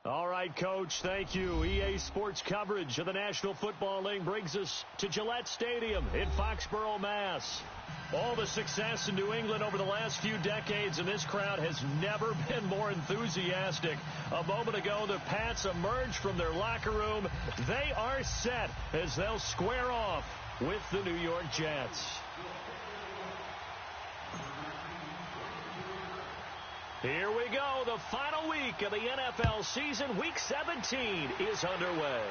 All right, Coach, thank you. EA Sports coverage of the National Football League brings us to Gillette Stadium in Foxborough, Mass. All the success in New England over the last few decades, and this crowd has never been more enthusiastic. A moment ago, the Pats emerged from their locker room. They are set as they'll square off with the New York Jets. Here we go. The final week of the NFL season. Week 17 is underway.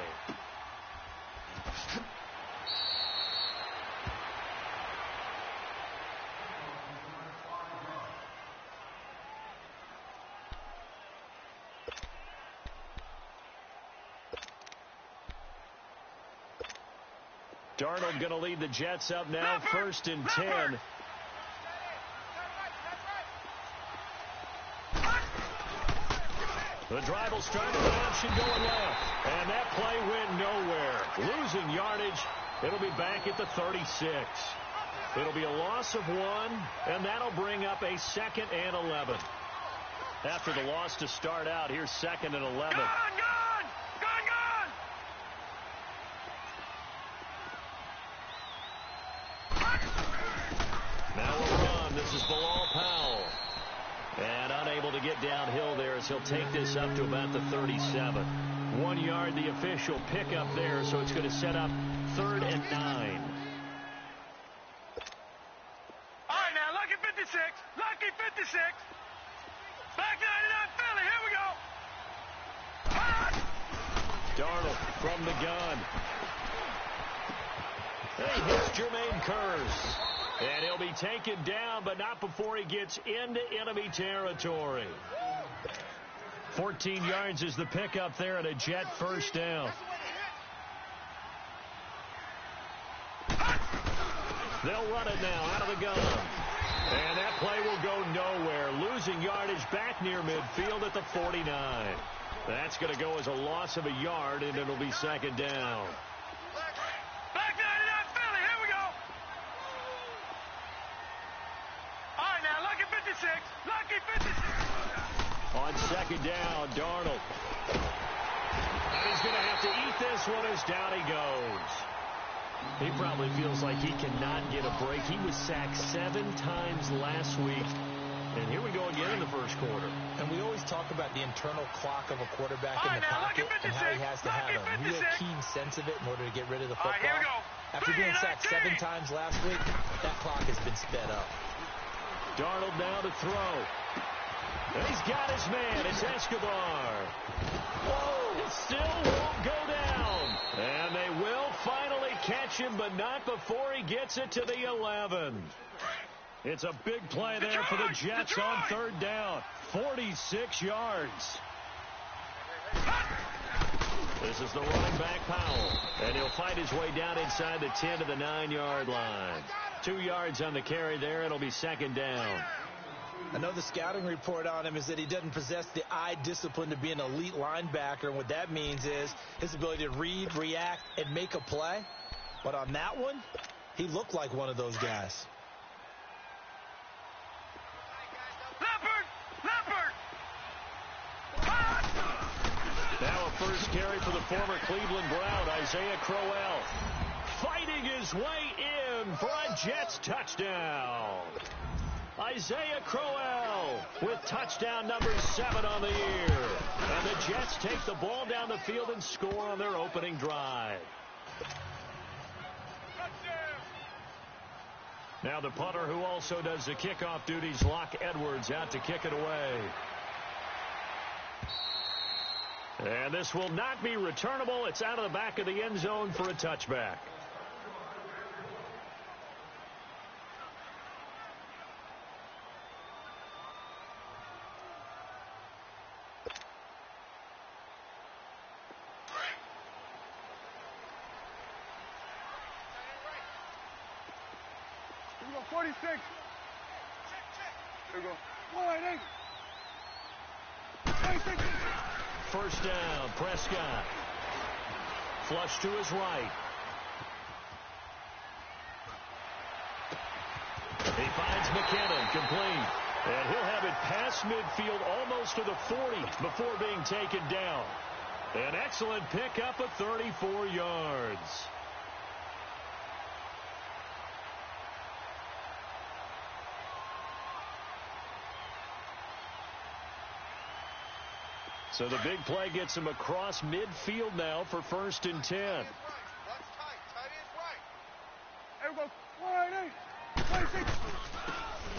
Darnold going to lead the Jets up now, 1st and 10. The drive will start with an option going left. And that play went nowhere. Losing yardage. It'll be back at the 36. It'll be a loss of 1, and that'll bring up a 2nd and 11. After the loss to start out, here's 2nd and 11. Gone! Now we're done. This is Bilal Powell. And unable to get downhill there as he'll take this up to about the 37. 1 yard, the official pickup there, so it's going to set up 3rd and 9. All right, now, lucky 56. Lucky 56. Back 99 Philly. Here we go. Darnold from the gun. He hits Jermaine Kearse. And he'll be taken down, but not before he gets into enemy territory. 14 yards is the pickup there, and a Jet 1st down. They'll run it now out of the gun. And that play will go nowhere. Losing yardage back near midfield at the 49. That's going to go as a loss of a yard, and it'll be 2nd down. Back 99 Philly. Here we go. All right, now, lucky 56. Lucky 56. On 2nd down, Darnold. And he's going to have to eat this one as down he goes. He probably feels like he cannot get a break. He was sacked 7 times last week. And here we go again in the 1st quarter. And we always talk about the internal clock of a quarterback in the pocket and how he has to have a real keen sense of it in order to get rid of the football. Here we go. After being sacked 7 times last week, that clock has been sped up. Darnold now to throw. And he's got his man. It's Escobar. Whoa! It still won't go down. And they will finally catch him, but not before he gets it to the 11. It's a big play there for the Jets on 3rd down. 46 yards. This is the running back, Powell. And he'll fight his way down inside the 10 to the 9-yard line. 2 yards on the carry there. It'll be 2nd down. I know the scouting report on him is that he doesn't possess the eye discipline to be an elite linebacker. And what that means is his ability to read, react, and make a play. But on that one, he looked like one of those guys. Now a 1st carry for the former Cleveland Brown, Isaiah Crowell. Fighting his way in for a Jets touchdown. Isaiah Crowell with touchdown number 7 on the year. And the Jets take the ball down the field and score on their opening drive. Now the punter who also does the kickoff duties, Locke Edwards, out to kick it away. And this will not be returnable. It's out of the back of the end zone for a touchback. Here we go, 46. Here we go. 188. 26. 1st down, Prescott. Flush to his right. He finds McKinnon, complete. And he'll have it past midfield almost to the 40 before being taken down. An excellent pickup of 34 yards. So the big play gets him across midfield now for 1st and 10.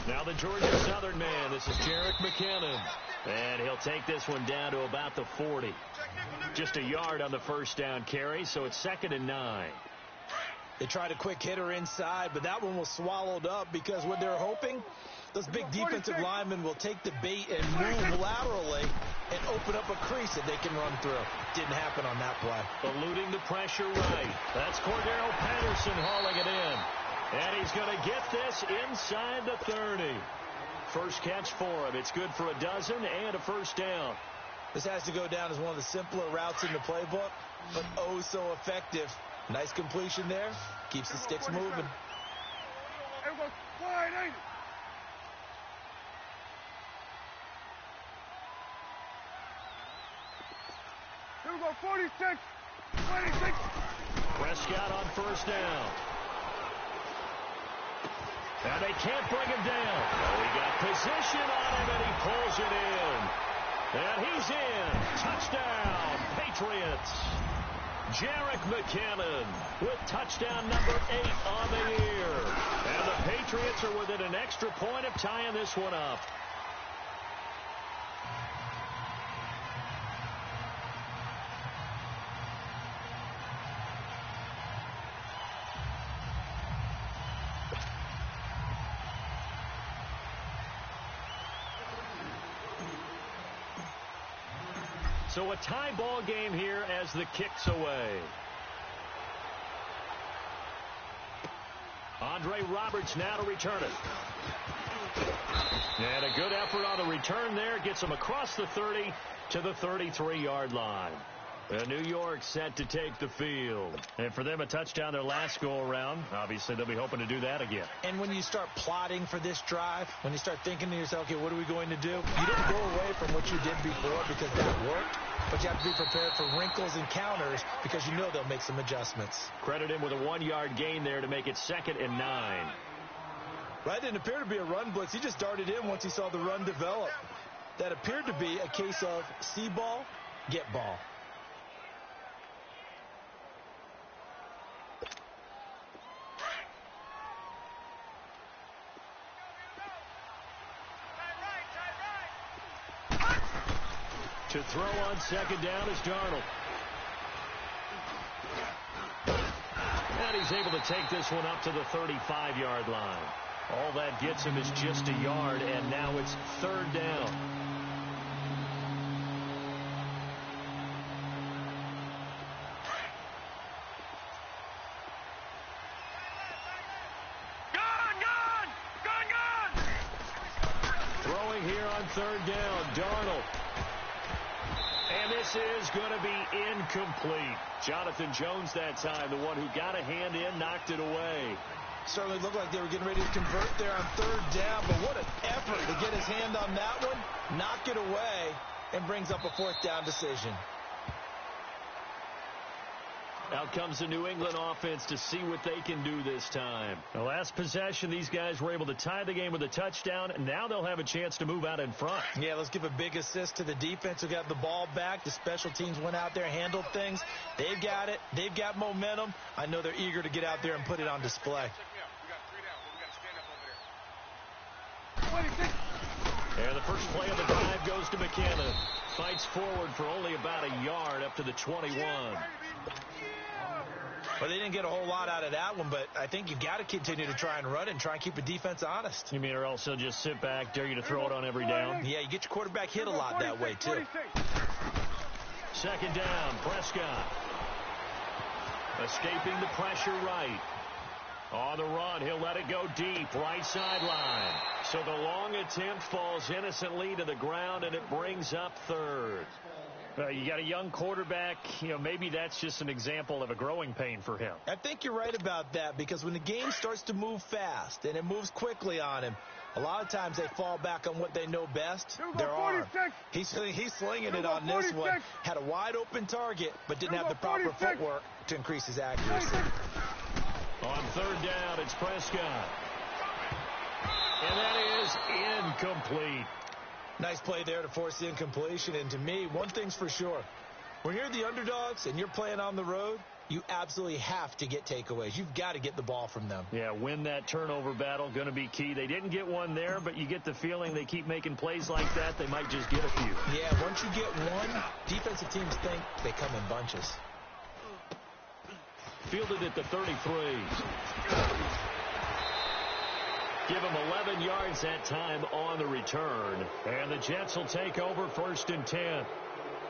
Now the Georgia Southern man. This is Jerick McKinnon. And he'll take this one down to about the 40. Just a yard on the first down carry, so it's 2nd and 9. They tried a quick hitter inside, but that one was swallowed up because what they're hoping, those big defensive linemen will take the bait and move laterally and open up a crease that they can run through. Didn't happen on that play. Eluding the pressure right. That's Cordero Patterson hauling it in. And he's going to get this inside the 30. First catch for him. It's good for a dozen and a first down. This has to go down as one of the simpler routes in the playbook, but oh so effective. Nice completion there. Keeps the sticks moving. Here we go, 46, 26. Prescott on first down. And they can't bring him down. Oh, he got position on him, and he pulls it in. And he's in. Touchdown, Patriots. Jerick McKinnon with touchdown number 8 on the year. And the Patriots are within an extra point of tying this one up. So a tie ball game here as the kick's away. Andre Roberts now to return it. And a good effort on the return there. Gets him across the 30 to the 33-yard line. New York set to take the field. And for them, a touchdown their last go-around. Obviously, they'll be hoping to do that again. And when you start plotting for this drive, when you start thinking to yourself, okay, what are we going to do? You don't go away from what you did before because that worked. But you have to be prepared for wrinkles and counters because you know they'll make some adjustments. Credit him with a 1-yard gain there to make it 2nd and 9. That didn't appear to be a run blitz. He just darted in once he saw the run develop. That appeared to be a case of see ball, get ball. To throw on 2nd down is Darnold. And he's able to take this one up to the 35-yard line. All that gets him is just a yard, and now it's 3rd down. Throwing here on 3rd down, Darnold. And this is going to be incomplete. Jonathan Jones that time, the one who got a hand in, knocked it away. Certainly looked like they were getting ready to convert there on 3rd down, but what an effort to get his hand on that one, knock it away, and brings up a 4th down decision. Out comes the New England offense to see what they can do this time. The last possession, these guys were able to tie the game with a touchdown, and now they'll have a chance to move out in front. Yeah, let's give a big assist to the defense who got the ball back. The special teams went out there, handled things. They've got it. They've got momentum. I know they're eager to get out there and put it on display. And the first play of the drive goes to McKinnon. Fights forward for only about a yard up to the 21. Well, they didn't get a whole lot out of that one, but I think you've got to continue to try and run it and try and keep the defense honest. You mean or else they'll just sit back, dare you to throw it on every down? Yeah, you get your quarterback hit a lot that way, too. 2nd down, Prescott. Escaping the pressure right. On the run, he'll let it go deep, right sideline. So the long attempt falls innocently to the ground, and it brings up 3rd. You got a young quarterback. Maybe that's just an example of a growing pain for him. I think you're right about that, because when the game starts to move fast and it moves quickly on him, a lot of times they fall back on what they know best, their arm. He's slinging it on this one. Had a wide open target, but didn't have the proper footwork to increase his accuracy. On third down, it's Prescott. And that is incomplete. Nice play there to force the incompletion. And to me, one thing's for sure. When you're the underdogs and you're playing on the road, you absolutely have to get takeaways. You've got to get the ball from them. Yeah, win that turnover battle, going to be key. They didn't get one there, but you get the feeling they keep making plays like that, they might just get a few. Yeah, once you get one, defensive teams think they come in bunches. Fielded at the 33. Give him 11 yards that time on the return. And the Jets will take over 1st and 10.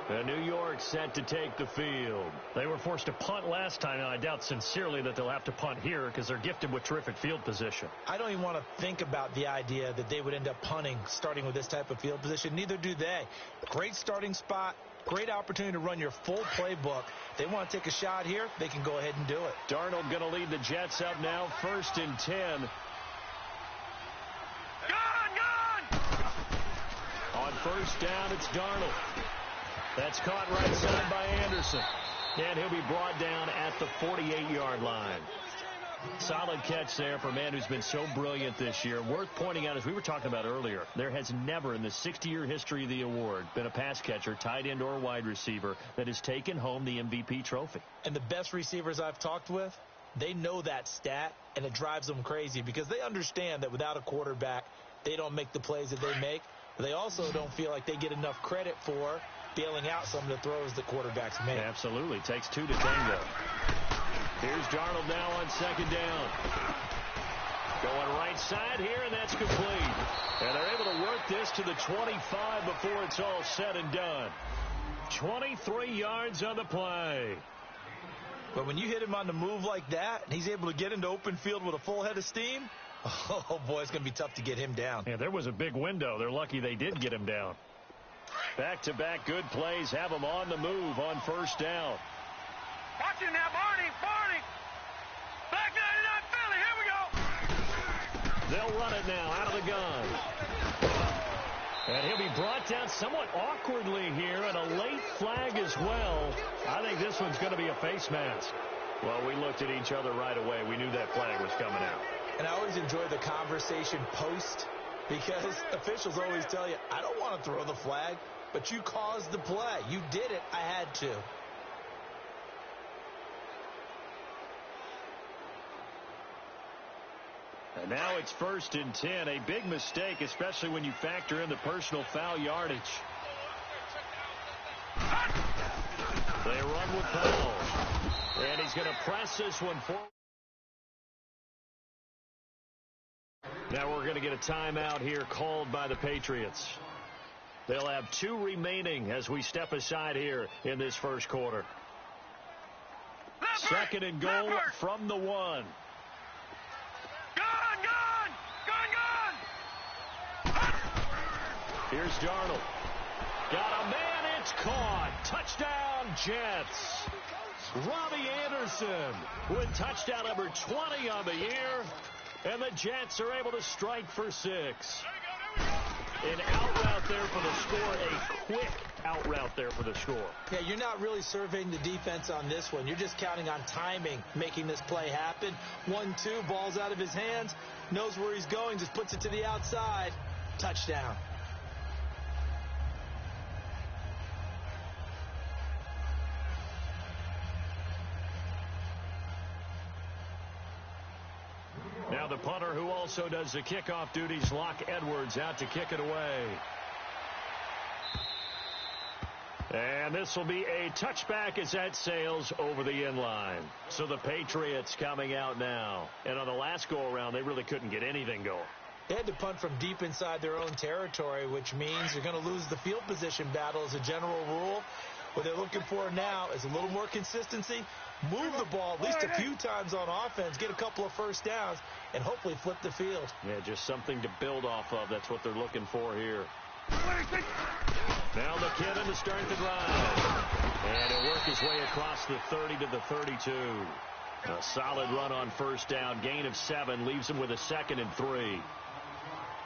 And New York set to take the field. They were forced to punt last time, and I doubt sincerely that they'll have to punt here because they're gifted with terrific field position. I don't even want to think about the idea that they would end up punting starting with this type of field position. Neither do they. Great starting spot. Great opportunity to run your full playbook. They want to take a shot here, they can go ahead and do it. Darnold going to lead the Jets up now, 1st and 10. On first down, it's Darnold. That's caught right side by Anderson. And he'll be brought down at the 48-yard line. Solid catch there for a man who's been so brilliant this year. Worth pointing out, as we were talking about earlier, there has never in the 60-year history of the award been a pass catcher, tight end, or wide receiver that has taken home the MVP trophy. And the best receivers I've talked with, they know that stat, and it drives them crazy because they understand that without a quarterback, they don't make the plays that they make. They also don't feel like they get enough credit for bailing out some of the throws the quarterbacks make. Absolutely. Takes two to tango. Here's Darnold now on 2nd down. Going right side here, and that's complete. And they're able to work this to the 25 before it's all said and done. 23 yards on the play. But when you hit him on the move like that, and he's able to get into open field with a full head of steam, oh, boy, it's going to be tough to get him down. Yeah, there was a big window. They're lucky they did get him down. Back-to-back good plays have him on the move on 1st down. Watch him now, Barney. Back 99 Philly. Here we go. They'll run it now out of the gun. And he'll be brought down somewhat awkwardly here, and a late flag as well. I think this one's going to be a face mask. Well, we looked at each other right away. We knew that flag was coming out. And I always enjoy the conversation post, because officials always tell you, I don't want to throw the flag, but you caused the play. You did it. I had to. And now it's 1st and 10. A big mistake, especially when you factor in the personal foul yardage. They run with Powell. And he's going to press this one forward. Now we're going to get a timeout here called by the Patriots. They'll have 2 remaining as we step aside here in this first quarter. 2nd and goal from the 1. Here's Darnold. Got a man, it's caught. Touchdown, Jets. Robbie Anderson with touchdown number 20 on the year. And the Jets are able to strike for 6. An out route there for the score. A quick out route there for the score. Yeah, you're not really surveying the defense on this one. You're just counting on timing, making this play happen. 1-2, ball's out of his hands. Knows where he's going, just puts it to the outside. Touchdown. Now the punter, who also does the kickoff duties, Locke Edwards, out to kick it away. And this will be a touchback as that sails over the end line. So the Patriots coming out now. And on the last go-around, they really couldn't get anything going. They had to punt from deep inside their own territory, which means you're going to lose the field position battle as a general rule. What they're looking for now is a little more consistency, move the ball at least a few times on offense, get a couple of first downs, and hopefully flip the field. Yeah, just something to build off of. That's what they're looking for here. Now McKinnon to start the drive. And he'll work his way across the 30 to the 32. A solid run on first down. Gain of 7 leaves him with a 2nd and 3.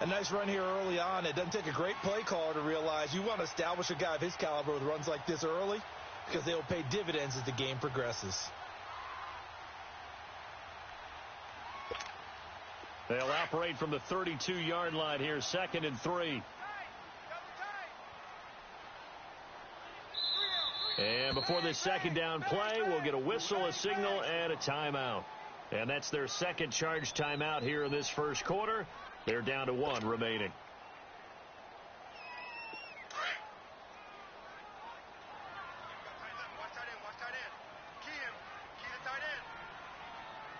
A nice run here early on. It doesn't take a great play caller to realize you want to establish a guy of his caliber with runs like this early because they will pay dividends as the game progresses. They'll operate from the 32-yard line here, 2nd and 3. And before this second down play, we'll get a whistle, a signal, and a timeout. And that's their second charge timeout here in this first quarter. They're down to 1 remaining.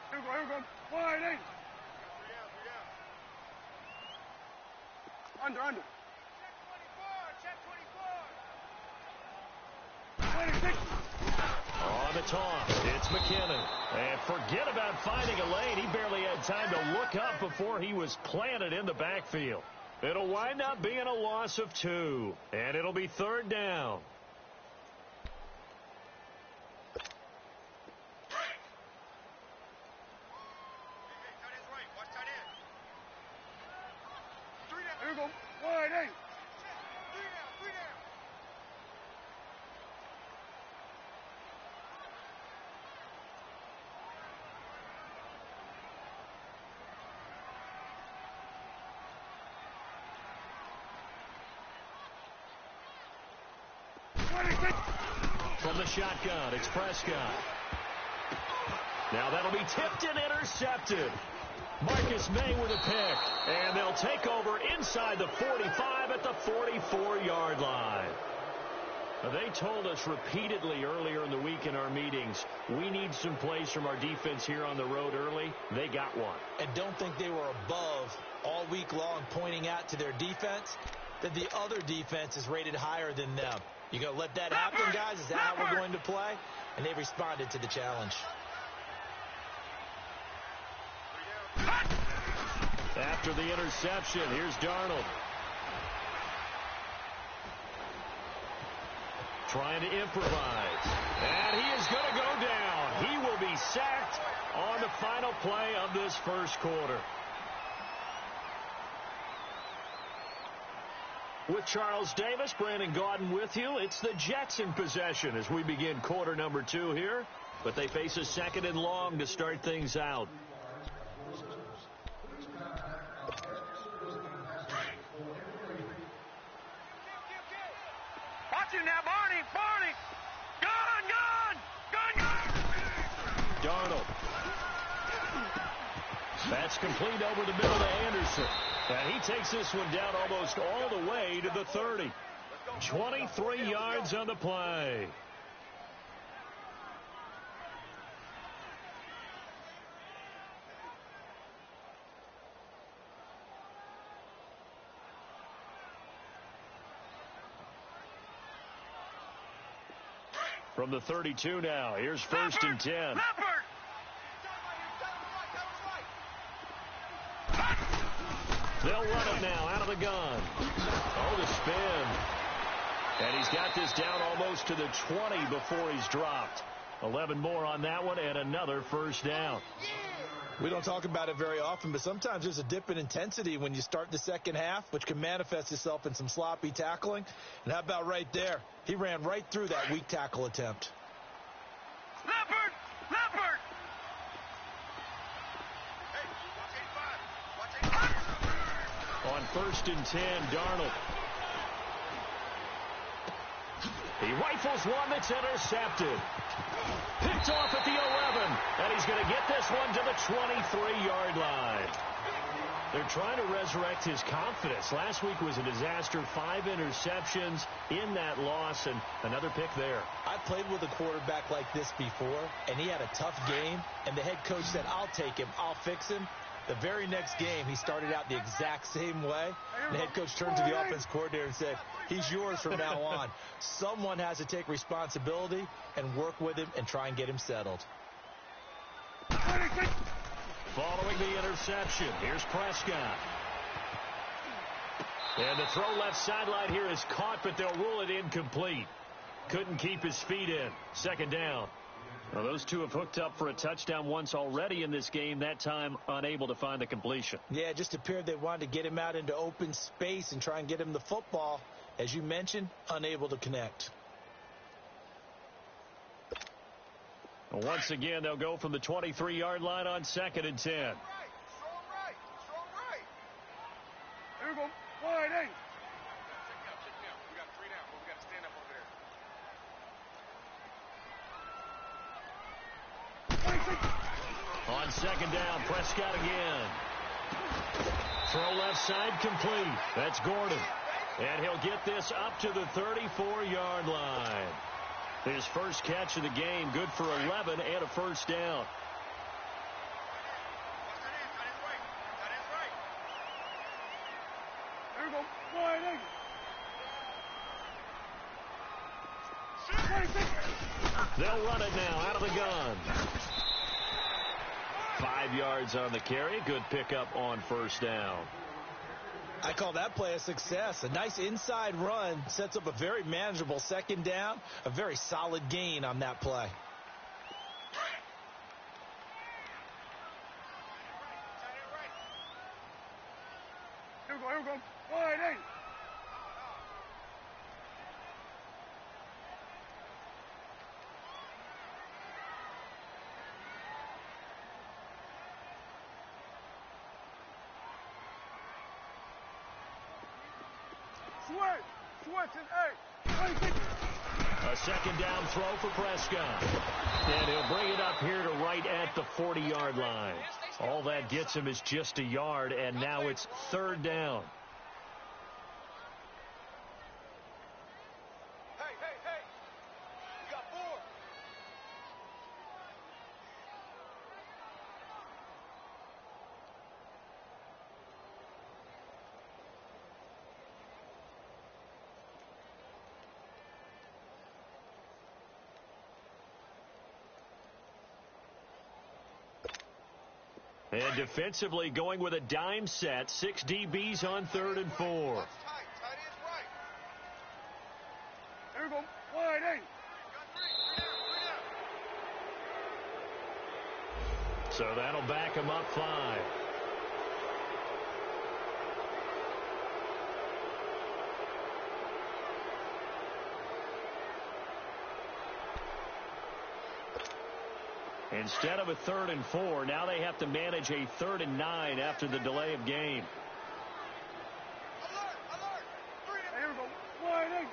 Here we go. Wide eight. Under. Check 24. 26. On the toss, it's McKinnon. And forget about finding a lane. He barely had time to look up before he was planted in the backfield. It'll wind up being a loss of 2. And it'll be 3rd down. Here we go. Wide eight. From the shotgun, it's Prescott. Now that'll be tipped and intercepted. Marcus May with a pick. And they'll take over inside the 45 at the 44-yard line. Now, they told us repeatedly earlier in the week in our meetings, we need some plays from our defense here on the road early. They got one. And don't think they were above all week long pointing out to their defense that the other defense is rated higher than them. You going to let that happen, guys? Is that how we're going to play? And they responded to the challenge. After the interception, here's Darnold. Trying to improvise. And he is going to go down. He will be sacked on the final play of this first quarter. With Charles Davis, Brandon Gaudin with you. It's the Jets in possession as we begin quarter number 2 here. But they face a 2nd and long to start things out. Watch him now, Barney. Gone. Darnold. That's complete over the middle to Anderson. And he takes this one down almost all the way to the 30. 23 yards on the play. From the 32 now, here's 1st and 10. They'll run it now out of the gun. Oh, the spin. And he's got this down almost to the 20 before he's dropped. 11 more on that one and another first down. We don't talk about it very often, but sometimes there's a dip in intensity when you start the second half, which can manifest itself in some sloppy tackling. And how about right there? He ran right through that weak tackle attempt. Leopard! On 1st and 10, Darnold. He rifles one that's intercepted. Picked off at the 11, and he's going to get this one to the 23-yard line. They're trying to resurrect his confidence. Last week was a disaster. 5 interceptions in that loss, and another pick there. I played with a quarterback like this before, and he had a tough game, and the head coach said, I'll take him, I'll fix him. The very next game, he started out the exact same way. The head coach turned to the offense coordinator and said, he's yours from now on. Someone has to take responsibility and work with him and try and get him settled. Following the interception, here's Prescott. And the throw left sideline here is caught, but they'll rule it incomplete. Couldn't keep his feet in. Second down. Well, those two have hooked up for a touchdown once already in this game, that time unable to find the completion. Yeah, it just appeared they wanted to get him out into open space and try and get him the football. As you mentioned, unable to connect. Once again, they'll go from the 23-yard line on 2nd and 10. Strong right. Here we go. Wide eight. Check me out. We got 3 down. We got to stand up over there. On 2nd down, Prescott again. Throw left side complete. That's Gordon. And he'll get this up to the 34-yard line. His first catch of the game, good for 11 and a first down. Here we go. Wide eight. They'll run it now out of the gun. 5 yards on the carry. Good pickup on first down. I call that play a success. A nice inside run sets up a very manageable second down. A very solid gain on that play. Here we go. Wide eight. Switch and eight. A second down throw for Prescott. And he'll bring it up here to right at the 40-yard line. All that gets him is just a yard, and now it's 3rd down. Hey. We got 4. And defensively going with a dime set. 6 DBs on 3rd and 4. Tight ends right. Here we go. Wide eight. So that'll back him up 5. Instead of a 3rd and 4, now they have to manage a 3rd and 9 after the delay of game. Alert. Here we go. Wide eight.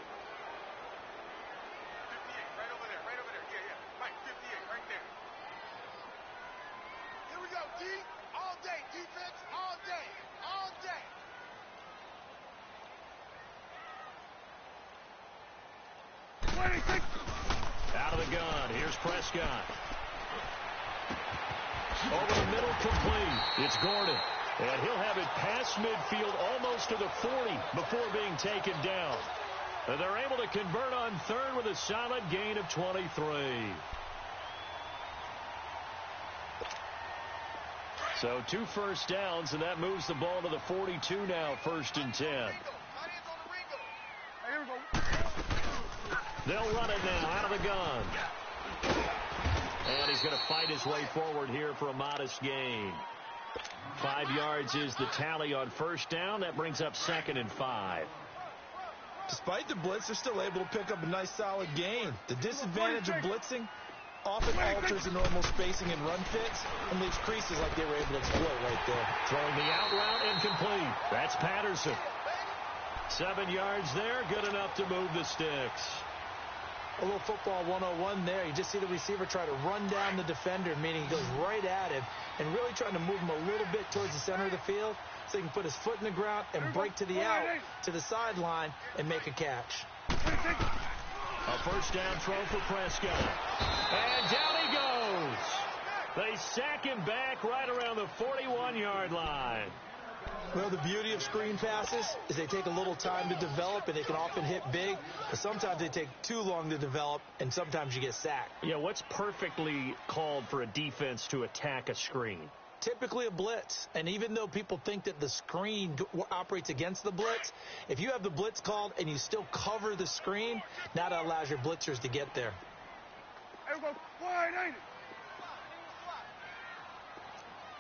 58, right over there. Yeah. Right, 58, right there. Here we go, D. All day. Defense, all day. Out of the gun. Here's Prescott. Over the middle, complete. It's Gordon. And he'll have it past midfield almost to the 40 before being taken down. And they're able to convert on 3rd with a solid gain of 23. So 2 first downs, and that moves the ball to the 42 now, 1st and 10. Here we go. They'll run it now out of the gun. And he's going to fight his way forward here for a modest gain. 5 yards is the tally on first down. That brings up 2nd and 5. Despite the blitz, they're still able to pick up a nice solid gain. The disadvantage of blitzing often alters the normal spacing and run fits and leaves creases like they were able to exploit right there. Throwing the out route incomplete. That's Patterson. 7 yards there, good enough to move the sticks. A little football 101 there. You just see the receiver try to run down the defender, meaning he goes right at him and really trying to move him a little bit towards the center of the field so he can put his foot in the ground and break to the out, to the sideline, and make a catch. A first down throw for Prescott. And down he goes. They sack him back right around the 41-yard line. Well, the beauty of screen passes is they take a little time to develop, and they can often hit big, but sometimes they take too long to develop, and sometimes you get sacked. Yeah, what's perfectly called for a defense to attack a screen? Typically a blitz. And even though people think that the screen operates against the blitz, if you have the blitz called and you still cover the screen, now that allows your blitzers to get there. Here we go, wide, ain't it?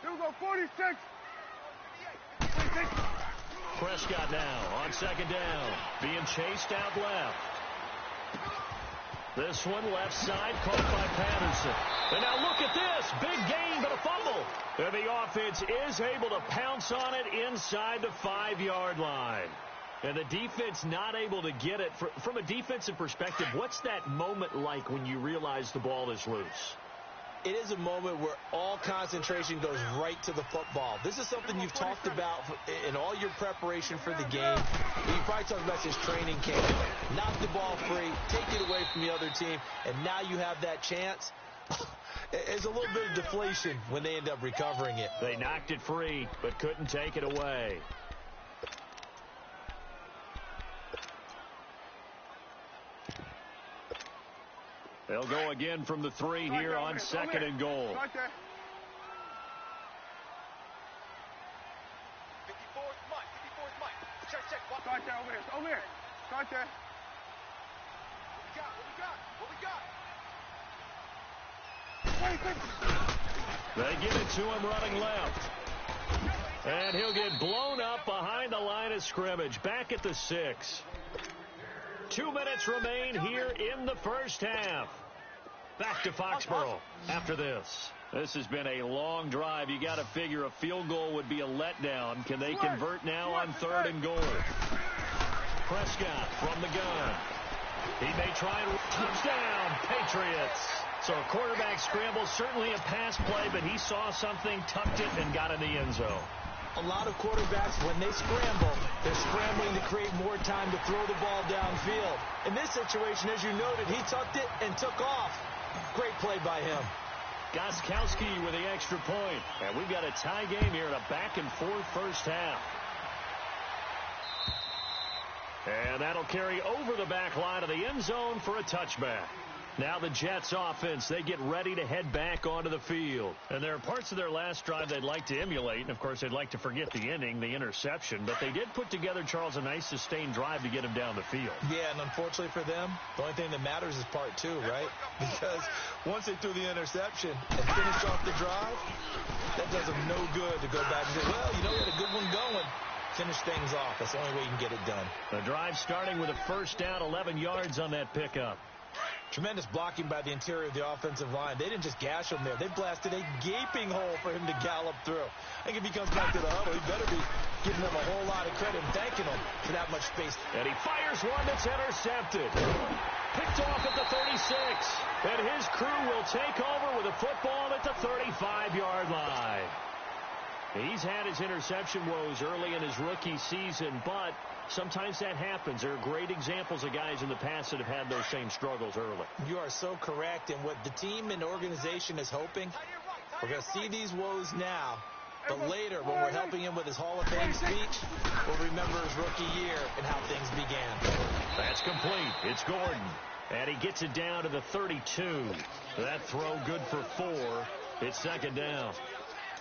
Here we go, 46. Prescott now on second down, being chased out left. This one left side caught by Patterson. And now look at this. Big gain, but a fumble. And the offense is able to pounce on it inside the 5-yard line. And the defense not able to get it. From a defensive perspective, what's that moment like when you realize the ball is loose? It is a moment where all concentration goes right to the football. This is something you've talked about in all your preparation for the game. You probably talked about this training camp. Knock the ball free, take it away from the other team, and now you have that chance. There's a little bit of deflation when they end up recovering it. They knocked it free, but couldn't take it away. They'll go again from the 3 here on second and goal. Right there. 54's Mike. 54's Mike. Check. Start there, over here. Start there. What we got? They give it to him running left. And he'll get blown up behind the line of scrimmage. Back at the 6. 2 minutes remain here in the first half. Back to Foxborough after this. This has been a long drive. You got to figure a field goal would be a letdown. Can they convert now on 3rd and goal? Prescott from the gun. He may try and touchdown, Patriots. So a quarterback scramble, certainly a pass play, but he saw something, tucked it, and got in the end zone. A lot of quarterbacks, when they scramble, they're scrambling to create more time to throw the ball downfield. In this situation, as you noted, he tucked it and took off. Great play by him. Gostkowski with the extra point. And we've got a tie game here in a back-and-forth first half. And that'll carry over the back line of the end zone for a touchback. Now the Jets offense, they get ready to head back onto the field. And there are parts of their last drive they'd like to emulate. And, of course, they'd like to forget the inning, the interception. But they did put together, Charles, a nice sustained drive to get him down the field. Yeah, and unfortunately for them, the only thing that matters is part 2, right? Because once they threw the interception and finished off the drive, that does them no good to go back and say, well, we had a good one going. Finish things off. That's the only way you can get it done. The drive starting with a first down, 11 yards on that pickup. Tremendous blocking by the interior of the offensive line. They didn't just gash him there. They blasted a gaping hole for him to gallop through. I think if he comes back to the huddle, he better be giving them a whole lot of credit and thanking them for that much space. And he fires one that's intercepted. Picked off at the 36. And his crew will take over with a football at the 35-yard line. He's had his interception woes early in his rookie season, but sometimes that happens. There are great examples of guys in the past that have had those same struggles early. You are so correct. And what the team and organization is hoping, we're going to see these woes now, but later when we're helping him with his Hall of Fame speech, we'll remember his rookie year and how things began. That's complete. It's Gordon. And he gets it down to the 32. That throw good for 4. It's second down.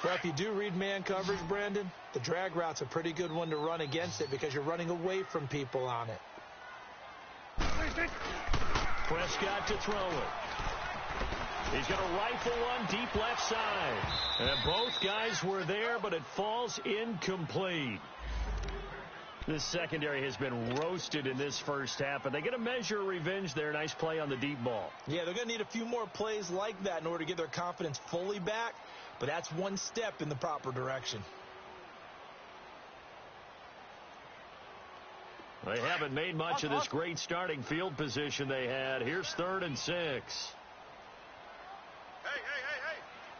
Well, if you do read man coverage, Brandon, the drag route's a pretty good one to run against it because you're running away from people on it. Prescott to throw it. He's going to rifle one deep left side. And both guys were there, but it falls incomplete. This secondary has been roasted in this first half, but they get a measure of revenge there. Nice play on the deep ball. Yeah, they're going to need a few more plays like that in order to get their confidence fully back, but that's one step in the proper direction. They haven't made much of this great starting field position they had. Here's 3rd and 6. Hey.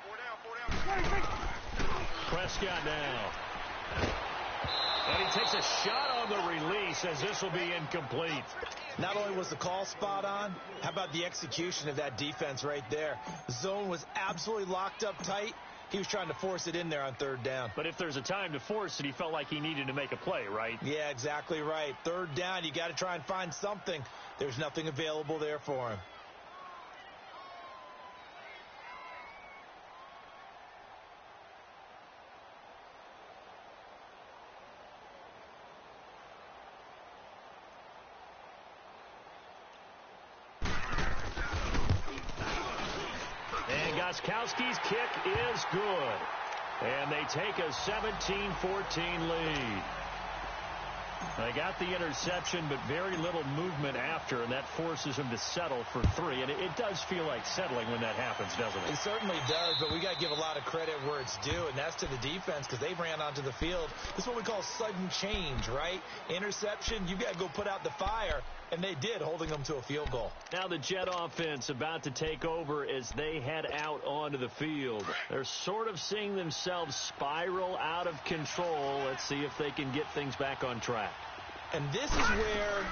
4 down. Prescott now. And he takes a shot on the release as this will be incomplete. Not only was the call spot on, how about the execution of that defense right there? The zone was absolutely locked up tight. He was trying to force it in there on 3rd down. But if there's a time to force it, he felt like he needed to make a play, right? Yeah, exactly right. 3rd down, you got to try and find something. There's nothing available there for him. And Gostkowski's kick is good. And they take a 17-14 lead. They got the interception, but very little movement after, and that forces them to settle for 3. And it does feel like settling when that happens, doesn't it? It certainly does, but we got to give a lot of credit where it's due, and that's to the defense because they ran onto the field. This is what we call sudden change, right? Interception, you got to go put out the fire, and they did, holding them to a field goal. Now the Jet offense about to take over as they head out onto the field. They're sort of seeing themselves spiral out of control. Let's see if they can get things back on track. And this is where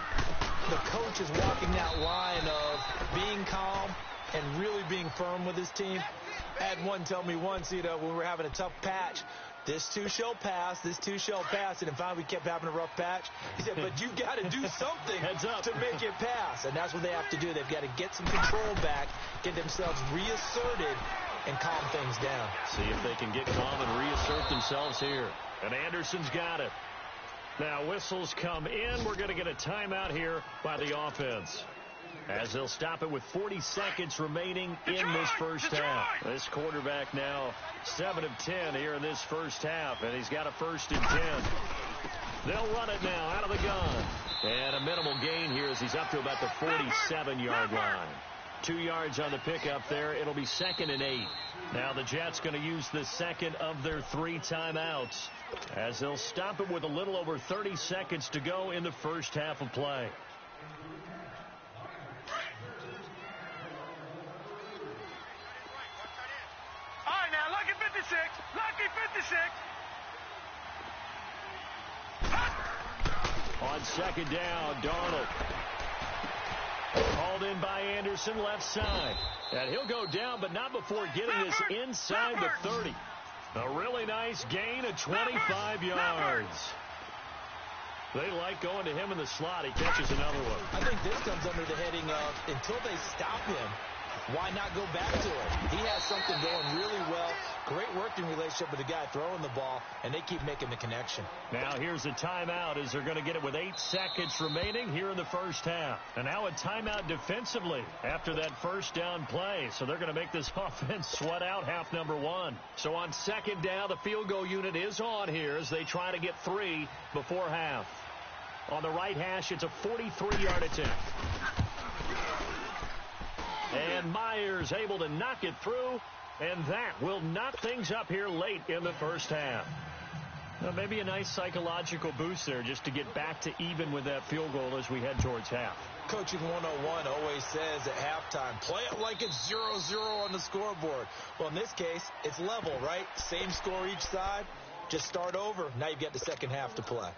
the coach is walking that line of being calm and really being firm with his team. I had one tell me once, when we were having a tough patch, this too shall pass, this too shall pass, and then finally we kept having a rough patch. He said, but you've got to do something to make it pass, and that's what they have to do. They've got to get some control back, get themselves reasserted, and calm things down. See if they can get calm and reassert themselves here. And Anderson's got it. Now whistles come in. We're going to get a timeout here by the offense, as they'll stop it with 40 seconds remaining in this first half. This quarterback now 7 of 10 here in this first half, and he's got a 1st and 10. They'll run it now out of the gun. And a minimal gain here as he's up to about the 47-yard line. 2 yards on the pickup there. It'll be 2nd and 8. Now the Jets going to use the second of their 3 timeouts, as they'll stop it with a little over 30 seconds to go in the first half of play. All right, now, lucky 56. Lucky 56. On 2nd down, Darnold. Called in by Anderson, left side. And he'll go down, but not before getting this inside the 30. A really nice gain of 25 yards. They like going to him in the slot. He catches another one. I think this comes under the heading of, until they stop him, why not go back to it? He has something going really well. Great working relationship with the guy throwing the ball, and they keep making the connection. Now here's a timeout as they're going to get it with 8 seconds remaining here in the first half. And now a timeout defensively after that first down play. So they're going to make this offense sweat out half number 1. So on 2nd down, the field goal unit is on here as they try to get 3 before half. On the right hash, it's a 43-yard attempt. And Myers able to knock it through, and that will knock things up here late in the first half. Well, maybe a nice psychological boost there just to get back to even with that field goal as we head towards half. Coaching 101 always says at halftime, play it like it's 0-0 on the scoreboard. Well, in this case, it's level, right? Same score each side. Just start over. Now you've got the second half to play.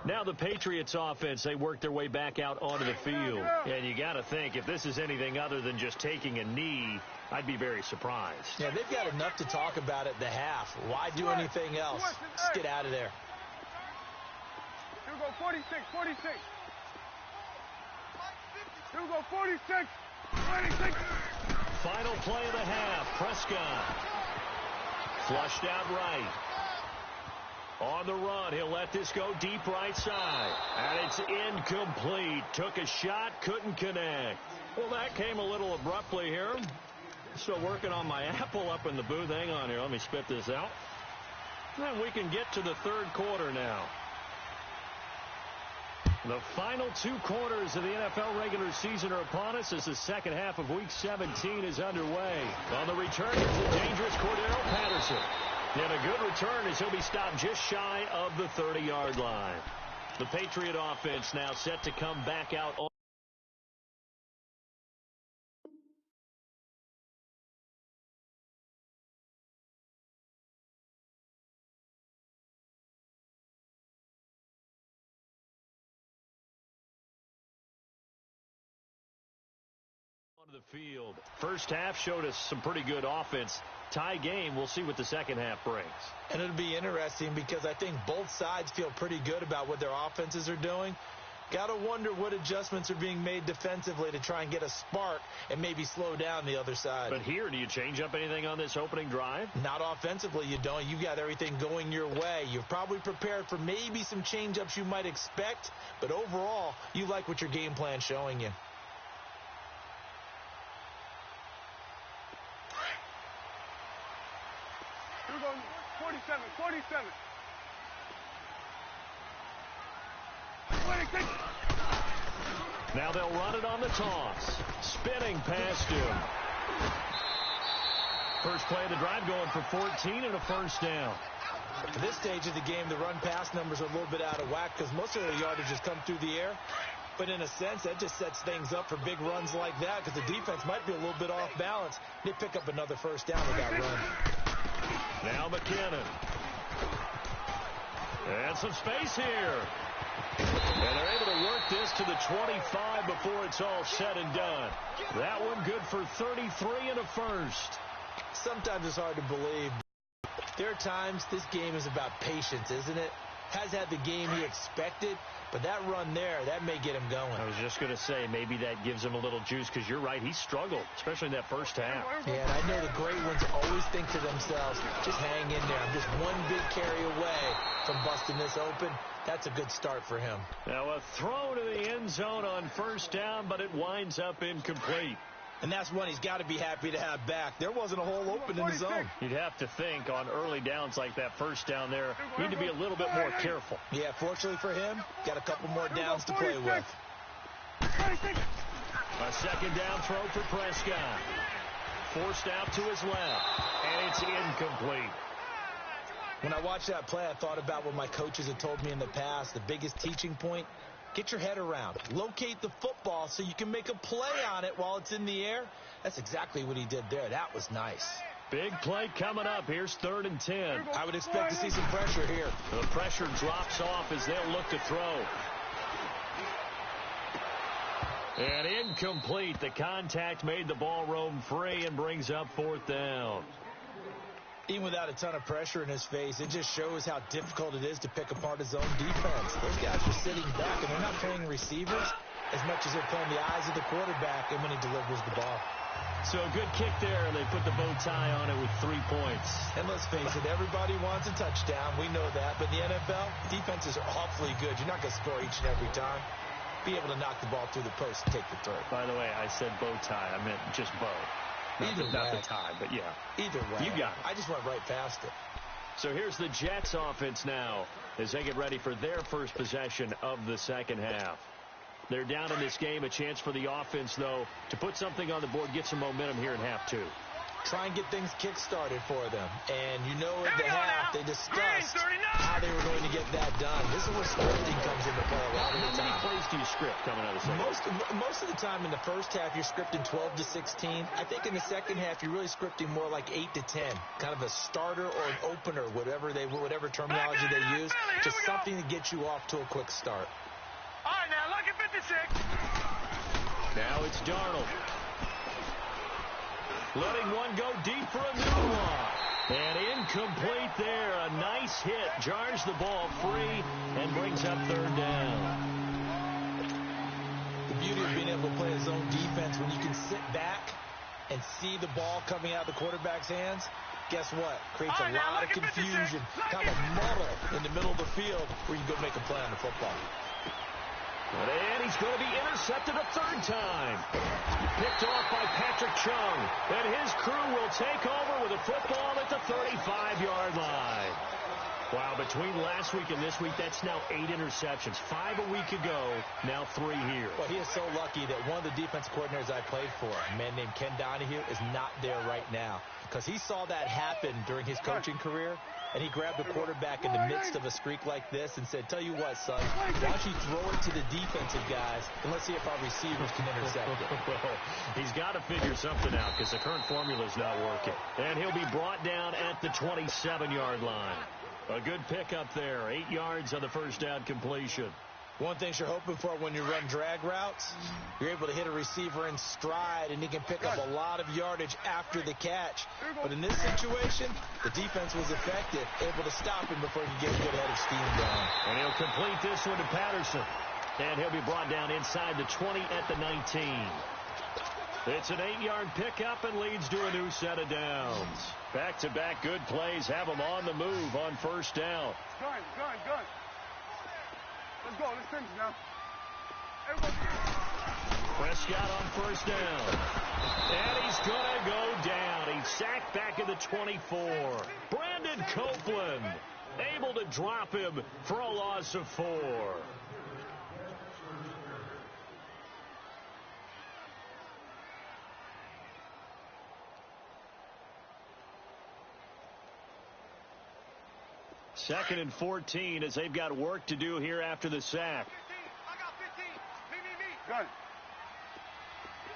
Now the Patriots offense, they work their way back out onto the field. And you got to think, if this is anything other than just taking a knee, I'd be very surprised. Yeah, they've got enough to talk about at the half. Why do anything else? Just get out of there. You go 46, 46. You go 46, 46. Final play of the half. Prescott flushed out right. On the run, he'll let this go deep right side. And it's incomplete. Took a shot, couldn't connect. Well, that came a little abruptly here. Still working on my apple up in the booth. Hang on here. Let me spit this out. Then we can get to the third quarter now. The final 2 quarters of the NFL regular season are upon us as the second half of Week 17 is underway. On the return, it's the dangerous Cordero Patterson. And a good return as he'll be stopped just shy of the 30-yard line. The Patriot offense now set to come back out on the field. First half showed us some pretty good offense. Tie game. We'll see what the second half brings. And it'll be interesting because I think both sides feel pretty good about what their offenses are doing. Got to wonder what adjustments are being made defensively to try and get a spark and maybe slow down the other side. But here, do you change up anything on this opening drive? Not offensively, you don't. You've got everything going your way. You've probably prepared for maybe some change-ups you might expect, but overall, you like what your game plan's showing you. go 47, 47. 26. Now they'll run it on the toss. Spinning past him. First play of the drive going for 14 and a first down. At this stage of the game, the run-pass numbers are a little bit out of whack because most of the yardage has come through the air. But in a sense, that just sets things up for big runs like that because the defense might be a little bit off balance. They pick up another first down with that run. Now McKinnon. And some space here. And they're able to work this to the 25 before it's all said and done. That one good for 33 and a first. Sometimes it's hard to believe. There are times this game is about patience, isn't it? Has had the game he expected, but that run there, that may get him going. I was just going to say, maybe that gives him a little juice because you're right, he struggled, especially in that first half. Yeah, and I know the great ones always think to themselves, just hang in there. I'm just one big carry away from busting this open. That's a good start for him. Now a throw to the end zone on first down, but it winds up incomplete. And that's one he's got to be happy to have back. There wasn't a hole open in the zone. You'd have to think on early downs like that first down there, you need to be a little bit more careful. Yeah, fortunately for him, got a couple more downs to play with. A second down throw for Prescott. Forced out to his left, and it's incomplete. When I watched that play, I thought about what my coaches had told me in the past. The biggest teaching point, get your head around. Locate the football so you can make a play on it while it's in the air. That's exactly what he did there. That was nice. Big play coming up. Here's 3rd and 10. I would expect to see some pressure here. The pressure drops off as they'll look to throw. And incomplete. The contact made the ball roam free and brings up 4th down. Even without a ton of pressure in his face, it just shows how difficult it is to pick apart his own defense. Those guys are sitting back, and they're not playing receivers as much as they're playing the eyes of the quarterback and when he delivers the ball. So a good kick there, and they put the bow tie on it with 3 points. And let's face it, everybody wants a touchdown. We know that. But in the NFL, defenses are awfully good. You're not going to score each and every time. Be able to knock the ball through the post and take the throw. By the way, I said bow tie. I meant just bow. Not the tie, but yeah. Either way. You got it. I just went right past it. So here's the Jets offense now as they get ready for their first possession of the second half. They're down in this game. A chance for the offense, though, to put something on the board, get some momentum here in half 2. Try and get things kick-started for them. And you know in the half they discussed how they were going to get that done. This is where scripting comes into play a lot of the time. How many plays do you script coming out of the second? Most of the time in the first half, you're scripting 12 to 16. I think in the second half, you're really scripting more like 8 to 10. Kind of a starter or an opener, whatever terminology they use. Just something to get you off to a quick start. All right, now, look at 56. Now it's Darnold. Letting one go deep for a new one. And incomplete there. A nice hit. Jars the ball free and brings up 3rd down. The beauty of being able to play his own defense when you can sit back and see the ball coming out of the quarterback's hands, guess what? Creates a lot of confusion. Kind of a muddle in the middle of the field where you can go make a play on the football. And he's going to be intercepted a 3rd time. Picked off by Patrick Chung. And his crew will take over with a football at the 35-yard line. Wow, between last week and this week, that's now 8 interceptions. 5 a week ago, now 3 here. Well, he is so lucky that one of the defense coordinators I played for, a man named Ken Donahue, is not there right now. Because he saw that happen during his coaching career, and he grabbed the quarterback in the midst of a streak like this and said, tell you what, son, why don't you throw it to the defensive guys, and let's see if our receivers can intercept it. He's got to figure something out because the current formula is not working. And he'll be brought down at the 27-yard line. A good pickup there. 8 yards on the first down completion. One thing you're hoping for when you run drag routes, you're able to hit a receiver in stride, and he can pick up a lot of yardage after the catch. But in this situation, the defense was effective, able to stop him before he could get a good head of steam going. And he'll complete this one to Patterson. And he'll be brought down inside the 20 at the 19. It's an 8-yard pickup and leads to a new set of downs. Back-to-back good plays have them on the move on first down. Gun. Let's go. Let's finish now. Everybody. Prescott on first down. And he's going to go down. He and sacked back at the 24. Brandon Copeland able to drop him for a loss of 4. Second and 14 as they've got work to do here after the sack. 15. I got 15. Me. Good.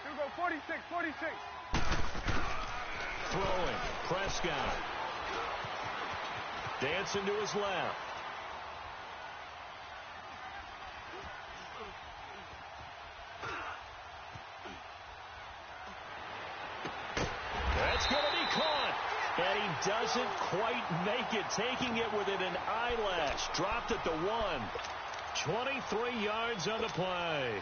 Here we go. 46. Throwing. Prescott. Dancing to his left. That's going to be caught. And he doesn't quite make it, taking it within an eyelash. Dropped at the 1. 23 yards on the play.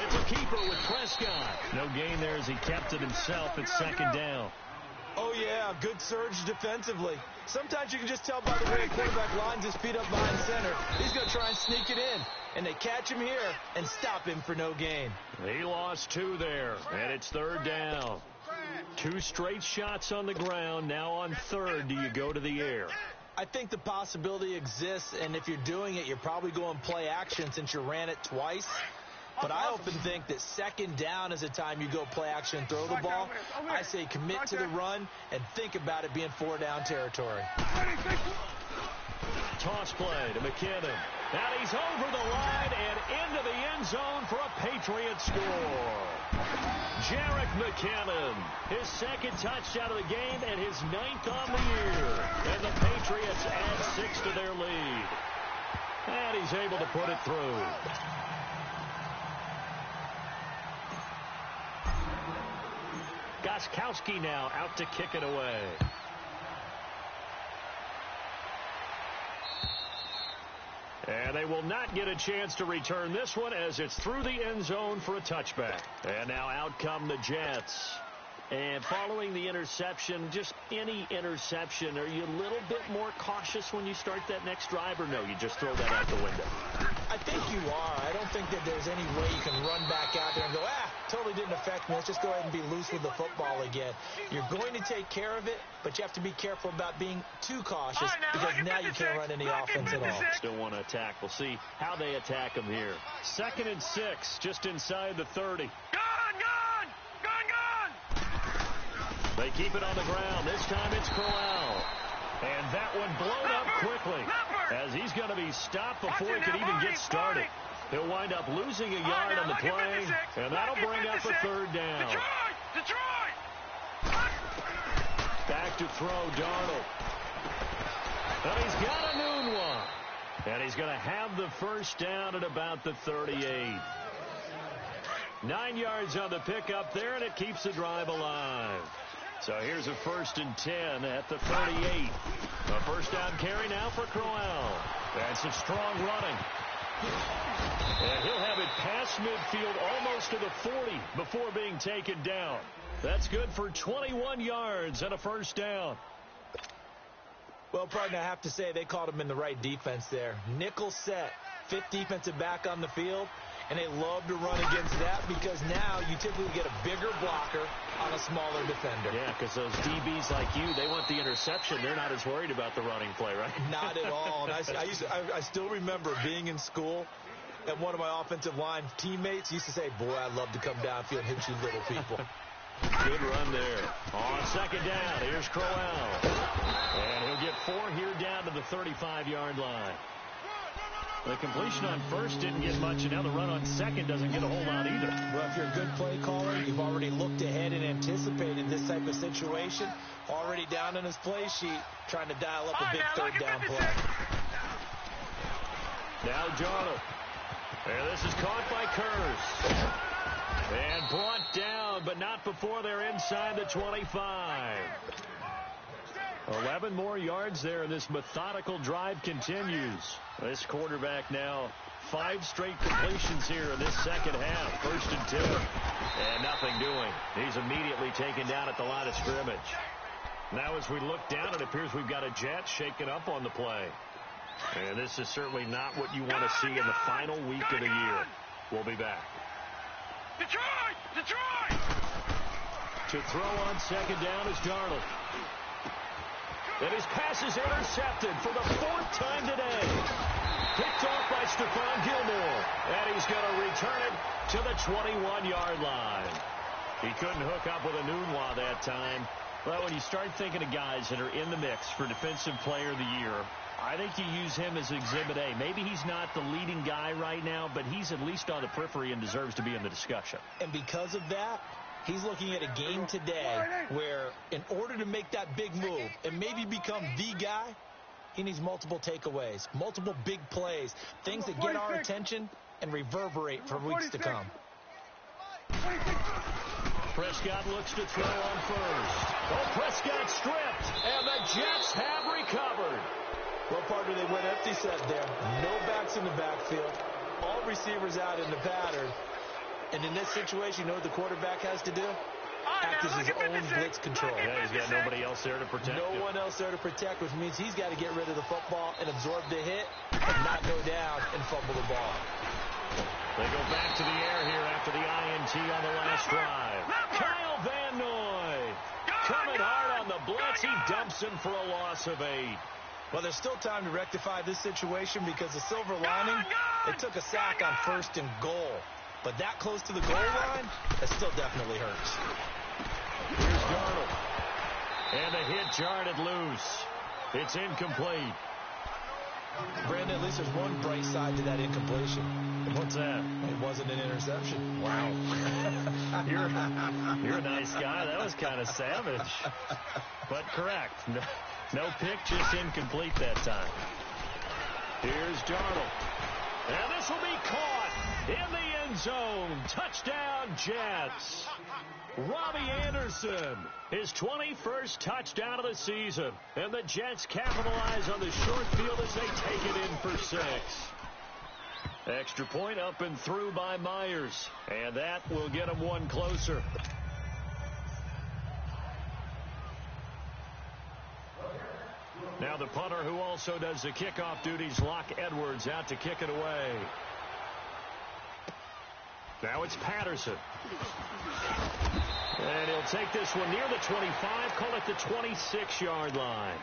It's a keeper with Prescott. No gain there as he kept it himself at second down. Oh, yeah, good surge defensively. Sometimes you can just tell by the way a quarterback lines his feet up behind center. He's going to try and sneak it in. And they catch him here and stop him for no gain. He lost 2 there, and it's third down. 2 straight shots on the ground. Now on third, do you go to the air? I think the possibility exists, and if you're doing it, you're probably going play action since you ran it twice. But I often think that second down is a time you go play action and throw the ball. I say commit to the run and think about it being 4-down territory. Toss play to McKinnon. Now he's over the line and into the end zone for a Patriot score. Jerick McKinnon, his second touchdown of the game and his 9th on the year. And the Patriots add 6 to their lead. And he's able to put it through. Gostkowski now out to kick it away. And they will not get a chance to return this one as it's through the end zone for a touchback. And now out come the Jets. And following the interception, just any interception, are you a little bit more cautious when you start that next drive, or no, you just throw that out the window? I think you are. I don't think that there's any way you can run back out there and go, totally didn't affect me. Let's just go ahead and be loose with the football again. You're going to take care of it, but you have to be careful about being too cautious because now you can't run any offense at all. Still want to attack. We'll see how they attack them here. 2nd and 6, just inside the 30. They keep it on the ground. This time it's Crowell. And that one blown up quickly as he's going to be stopped before he could even get started. He'll wind up losing a yard on the play, and that'll bring up a 3rd down. Detroit! Back to throw, Darnold. And he's got a noon one. And he's going to have the first down at about the 38. 9 yards on the pickup there, and it keeps the drive alive. So here's a 1st and 10 at the 38. A first down carry now for Crowell. That's some strong running. And he'll have it past midfield almost to the 40 before being taken down. That's good for 21 yards and a first down. Well, partner, I have to say they called him in the right defense there. Nickel set, 5th defensive back on the field. And they love to run against that because now you typically get a bigger blocker on a smaller defender. Yeah, because those DBs like you, they want the interception. They're not as worried about the running play, right? Not at all. And I still remember being in school, and one of my offensive line teammates used to say, boy, I'd love to come downfield and hit you little people. Good run there. On second down, here's Crowell. And he'll get 4 here down to the 35-yard line. The completion on first didn't get much, and now the run on second doesn't get a whole lot either. Well, if you're a good play caller, you've already looked ahead and anticipated this type of situation. Already down in his play sheet, trying to dial up a big 3rd down play. Now Darnold. And this is caught by Kurz. And brought down, but not before they're inside the 25. 11 more yards there, and this methodical drive continues. This quarterback now 5 straight completions here in this second half. 1st and 10. And nothing doing. He's immediately taken down at the line of scrimmage. Now as we look down, it appears we've got a Jet shaken up on the play. And this is certainly not what you want to see in the final week of the year. We'll be back. Detroit! Detroit! To throw on second down is Darnold. And his pass is intercepted for the 4th time today. Picked off by Stephon Gilmore. And he's going to return it to the 21-yard line. He couldn't hook up with a Nunwa that time. Well, when you start thinking of guys that are in the mix for Defensive Player of the Year, I think you use him as Exhibit A. Maybe he's not the leading guy right now, but he's at least on the periphery and deserves to be in the discussion. And because of that, he's looking at a game today where in order to make that big move and maybe become the guy, he needs multiple takeaways, multiple big plays, things that get our attention and reverberate for weeks to come. Prescott looks to throw on first. Oh, Prescott stripped, and the Jets have recovered. Well, partner, they went empty set there. No backs in the backfield. All receivers out in the pattern. And in this situation, you know what the quarterback has to do? Act as his own blitz control. Yeah, he's got nobody else there to protect him. No one else there to protect, which means he's got to get rid of the football and absorb the hit and not go down and fumble the ball. They go back to the air here after the INT on the last drive. Kyle Van Noy coming hard on the blitz. He dumps him for a loss of 8. Well, there's still time to rectify this situation because the silver lining, it took a sack on 1st and goal. But that close to the goal line, that still definitely hurts. Here's Darnold. And the hit jarred it loose. It's incomplete. Brandon, at least there's one bright side to that incompletion. What's that? It wasn't an interception. Wow. You're a nice guy. That was kind of savage. But correct. No pick, just incomplete that time. Here's Darnold. And this will be caught in the end zone. Touchdown, Jets. Robbie Anderson, his 21st touchdown of the season. And the Jets capitalize on the short field as they take it in for 6. Extra point up and through by Myers. And that will get him one closer. Now the punter who also does the kickoff duties, Locke Edwards, out to kick it away. Now it's Patterson. And he'll take this one near the 25, call it the 26-yard line.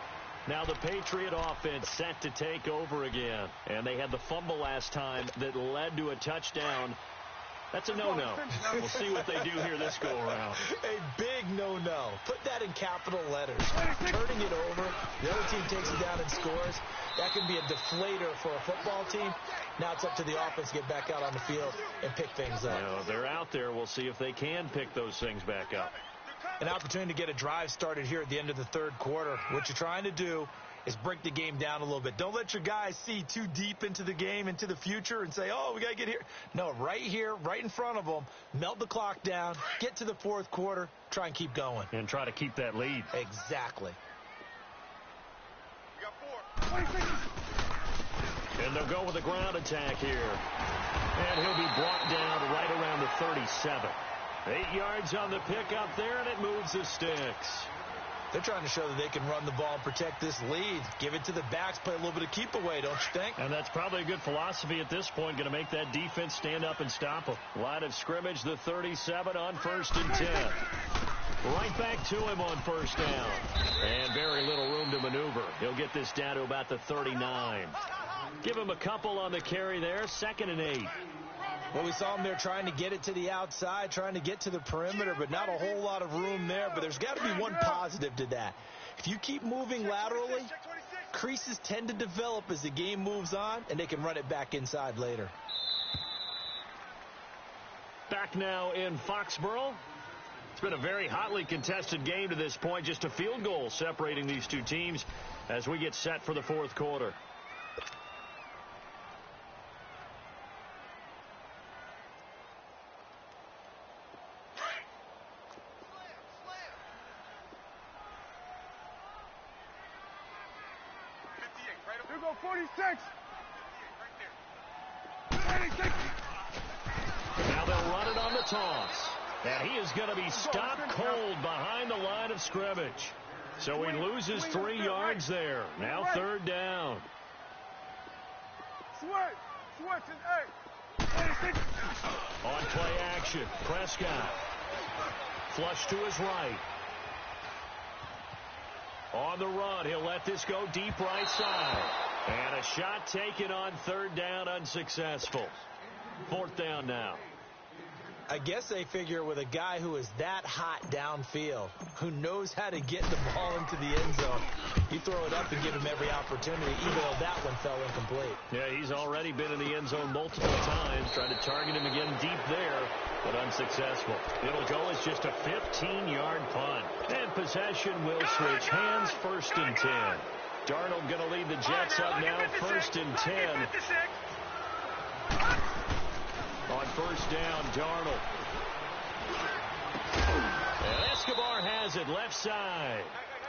Now the Patriot offense set to take over again. And they had the fumble last time that led to a touchdown. That's a no-no. We'll see what they do here this go-around. A big no-no. Put that in capital letters. Turning it over, the other team takes it down and scores. That can be a deflator for a football team. Now it's up to the offense to get back out on the field and pick things up. Now, if they're out there, we'll see if they can pick those things back up. An opportunity to get a drive started here at the end of the 3rd quarter. What you're trying to do is break the game down a little bit. Don't let your guys see too deep into the game, into the future, and say, oh, we got to get here. No, right here, right in front of them, melt the clock down, get to the 4th quarter, try and keep going. And try to keep that lead. Exactly. You got 4. And they'll go with a ground attack here. And he'll be brought down right around the 37. 8 yards on the pickup there, and it moves the sticks. They're trying to show that they can run the ball and protect this lead. Give it to the backs, play a little bit of keep away, don't you think? And that's probably a good philosophy at this point, going to make that defense stand up and stop them. Line of scrimmage, the 37 on 1st and 10. Right back to him on 1st down. And very little room to maneuver. He'll get this down to about the 39. Give him a couple on the carry there, 2nd and 8. Well, we saw him there trying to get it to the outside, trying to get to the perimeter, but not a whole lot of room there. But there's got to be one positive to that. If you keep moving laterally, creases tend to develop as the game moves on, and they can run it back inside later. Back now in Foxborough. It's been a very hotly contested game to this point. Just a field goal separating these two teams as we get set for the 4th quarter. Here go 46. Now they'll run it on the toss. And he is going to be stopped cold behind the line of scrimmage. So he loses 3 yards there. Now 3rd down. Switch and 8. On play action, Prescott. Flush to his right. On the run, he'll let this go deep right side. And a shot taken on third down, unsuccessful. Fourth down now. I guess they figure with a guy who is that hot downfield, who knows how to get the ball into the end zone, you throw it up and give him every opportunity, even though that one fell incomplete. Yeah, he's already been in the end zone multiple times, trying to target him again deep there, but unsuccessful. It'll go as just a 15-yard punt. And possession will switch hands, 1st and 10. Darnold going to lead the Jets up now, 1st and 10. On 1st down, Darnold. And Escobar has it left side.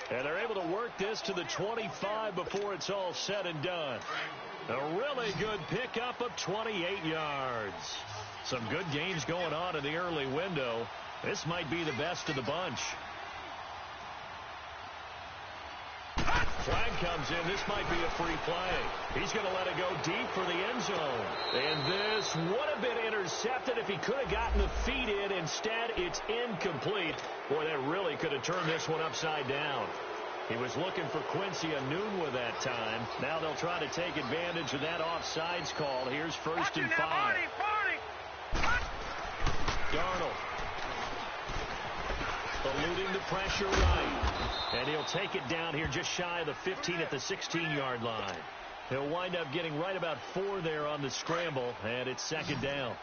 And they're able to work this to the 25 before it's all said and done. A really good pickup of 28 yards. Some good games going on in the early window. This might be the best of the bunch. Flag comes in. This might be a free play. He's going to let it go deep for the end zone. And this would have been intercepted if he could have gotten the feet in. Instead, it's incomplete. Boy, that really could have turned this one upside down. He was looking for Quincy Enunwa that time. Now they'll try to take advantage of that offsides call. Here's 1st and 5. Darnold. Eluding the pressure right. And he'll take it down here just shy of the 15 at the 16-yard line. He'll wind up getting right about 4 there on the scramble, and it's 2nd down.